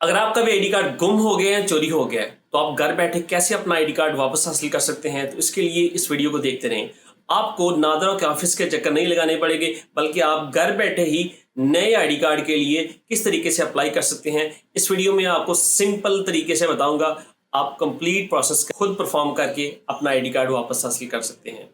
अगर आपका भी आईडी कार्ड गुम हो गया है, चोरी हो गया है, तो आप घर बैठे कैसे अपना आईडी कार्ड वापस हासिल कर सकते हैं। तो इसके लिए इस वीडियो को देखते रहें। आपको नादरा के ऑफिस के चक्कर नहीं लगाने पड़ेंगे, बल्कि आप घर बैठे ही नए आईडी कार्ड के लिए किस तरीके से अप्लाई कर सकते हैं। इस वीडियो में आपको सिंपल तरीके से बताऊंगा। आप कंप्लीट प्रोसेस खुद परफॉर्म करके अपना आईडी कार्ड वापस हासिल कर सकते हैं।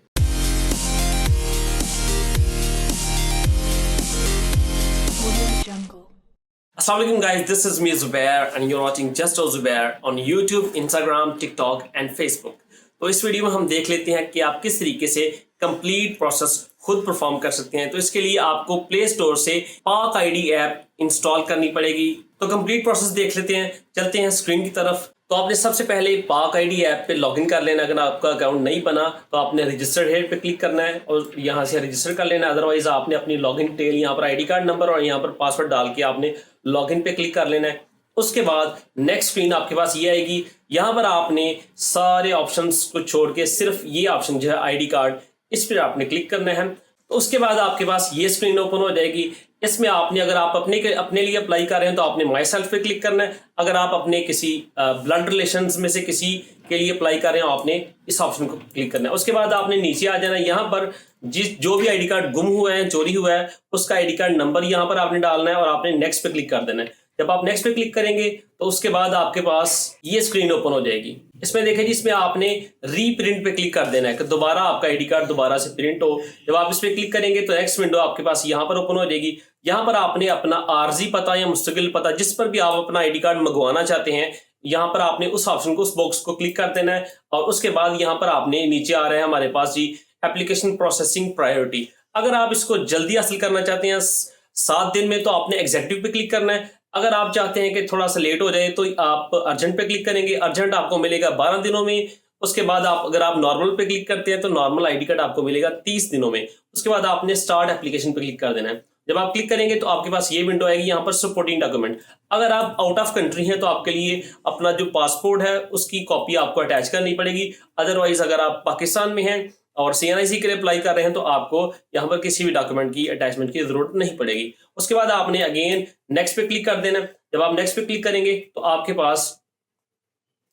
Assalamu alaikum guys, this is me Zubair and you're watching Just Zubair on YouTube, Instagram, TikTok and Facebook। तो इस वीडियो में हम देख लेते हैं कि आप किस तरीके से कंप्लीट प्रोसेस खुद परफॉर्म कर सकते हैं। तो इसके लिए आपको प्ले स्टोर से पाक आईडी ऐप इंस्टॉल करनी पड़ेगी। तो कंप्लीट प्रोसेस देख लेते हैं, चलते हैं स्क्रीन की तरफ। तो आपने सबसे पहले पाक आईडी ऐप पे लॉगिन कर लेना। अगर आपका अकाउंट नहीं बना तो आपने रजिस्टर्ड हेयर पे क्लिक करना है और यहाँ से रजिस्टर कर लेना। अदरवाइज आपने अपनी लॉगिन डिटेल यहाँ पर आईडी कार्ड नंबर और यहाँ पर पासवर्ड डाल के आपने लॉगिन पे क्लिक कर लेना है। उसके बाद नेक्स्ट स्क्रीन आपके पास ये आएगी। यहाँ पर आपने सारे ऑप्शंस को छोड़ के सिर्फ ये ऑप्शन जो है आईडी कार्ड, इस पर आपने क्लिक करना है। तो उसके बाद आपके पास ये स्क्रीन ओपन हो जाएगी। इसमें आपने अगर आप अपने लिए अप्लाई कर रहे हैं तो आपने माई सेल्फ पे क्लिक करना है। अगर आप अपने किसी ब्लड रिलेशंस में से किसी के लिए अप्लाई कर रहे हैं आपने इस ऑप्शन को क्लिक करना है। उसके बाद आपने नीचे आ जाना है। यहाँ पर जो भी आईडी कार्ड गुम हुआ है, चोरी हुआ है, उसका आईडी कार्ड नंबर यहाँ पर आपने डालना है और आपने नेक्स्ट पे क्लिक कर देना है। जब आप नेक्स्ट पे क्लिक करेंगे तो उसके बाद आपके पास ये स्क्रीन ओपन हो जाएगी। इसमें देखिए जी, इसमें आपने रीप्रिंट पे क्लिक कर देना है कि दोबारा आपका आईडी कार्ड दोबारा से प्रिंट हो। जब आप इस पे क्लिक करेंगे तो नेक्स्ट विंडो आपके पास यहाँ पर ओपन हो जाएगी। यहाँ पर आपने अपना आरजी पता या मुस्तकिल पता, जिस पर भी आप अपना आईडी कार्ड मंगवाना चाहते हैं, यहाँ पर आपने उस ऑप्शन को, उस बॉक्स को क्लिक कर देना है। और उसके बाद यहाँ पर आपने नीचे आ रहा है हमारे पास जी एप्लीकेशन प्रोसेसिंग प्रायोरिटी। अगर आप इसको जल्दी हासिल करना चाहते हैं 7 दिन में, तो आपने एग्जीक्यूटिव पे क्लिक करना है। अगर आप चाहते हैं कि थोड़ा सा लेट हो जाए तो आप अर्जेंट पे क्लिक करेंगे। अर्जेंट आपको मिलेगा 12 दिनों में। उसके बाद अगर आप नॉर्मल पे क्लिक करते हैं तो नॉर्मल आईडी कार्ड आपको मिलेगा 30 दिनों में। उसके बाद आपने स्टार्ट एप्लीकेशन पे क्लिक कर देना है। जब आप क्लिक करेंगे तो आपके पास ये विंडो आएगी। यहाँ पर सपोर्टिंग डॉक्यूमेंट, अगर आप आउट ऑफ कंट्री हैं तो आपके लिए अपना जो पासपोर्ट है उसकी कॉपी आपको अटैच करनी पड़ेगी। अदरवाइज अगर आप पाकिस्तान में हैं और CNIC के लिए अप्लाई कर रहे हैं तो आपको यहाँ पर किसी भी डॉक्यूमेंट की अटैचमेंट की जरूरत नहीं पड़ेगी। उसके बाद आपने अगेन नेक्स्ट पे क्लिक कर देना। जब आप नेक्स्ट पे क्लिक करेंगे तो आपके पास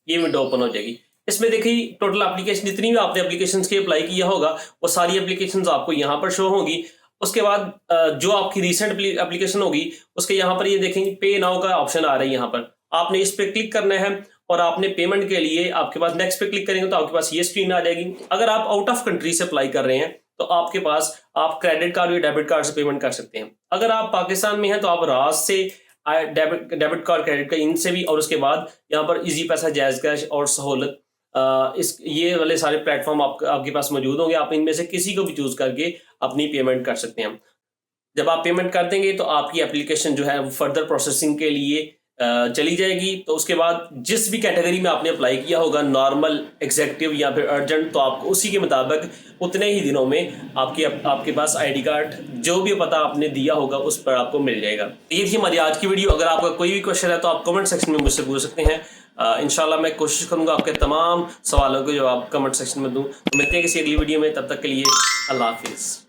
ये विंडो ओपन हो जाएगी। इसमें देखिए टोटल एप्लीकेशन, जितनी भी आपने एप्लीकेशंस के अप्लाई किया होगा वो सारी एप्लीकेशंस आपको यहाँ पर शो होंगी। उसके बाद जो आपकी रिसेंट एप्लीकेशन होगी उसके यहाँ पर ये देखेंगे पे नाउ का ऑप्शन आ रहा है। यहाँ पर आपने इस पे क्लिक करना है और आपने पेमेंट के लिए आपके पास नेक्स्ट पे क्लिक करेंगे तो आपके पास ये स्क्रीन आ जाएगी। अगर आप आउट ऑफ कंट्री से अप्लाई कर रहे हैं तो आपके पास आप क्रेडिट कार्ड या डेबिट कार्ड से पेमेंट कर सकते हैं। अगर आप पाकिस्तान में हैं तो आप राज से डेबिट कार्ड, क्रेडिट कार्ड, इनसे भी। और उसके बाद यहाँ पर इजी पैसा, जायज कैश और सहूलत, ये वाले सारे प्लेटफॉर्म आपके पास मौजूद होंगे। आप इनमें से किसी को भी चूज करके अपनी पेमेंट कर सकते हैं। जब आप पेमेंट कर देंगे तो आपकी एप्लीकेशन जो है वो फर्दर प्रोसेसिंग के लिए चली जाएगी। तो उसके बाद जिस भी कैटेगरी में आपने अप्लाई किया होगा, नॉर्मल, एग्जीक्यूटिव या फिर अर्जेंट, तो आपको उसी के मुताबिक उतने ही दिनों में आपके पास आईडी कार्ड, जो भी पता आपने दिया होगा उस पर आपको मिल जाएगा। ये थी हमारी आज की वीडियो। अगर आपका कोई भी क्वेश्चन है तो आप कमेंट सेक्शन में मुझसे पूछ सकते हैं। इंशाल्लाह मैं कोशिश करूंगा आपके तमाम सवालों के जवाब कमेंट सेक्शन में दूं। तो मिलते हैं किसी अगली वीडियो में, तब तक के लिए अल्लाह हाफिज।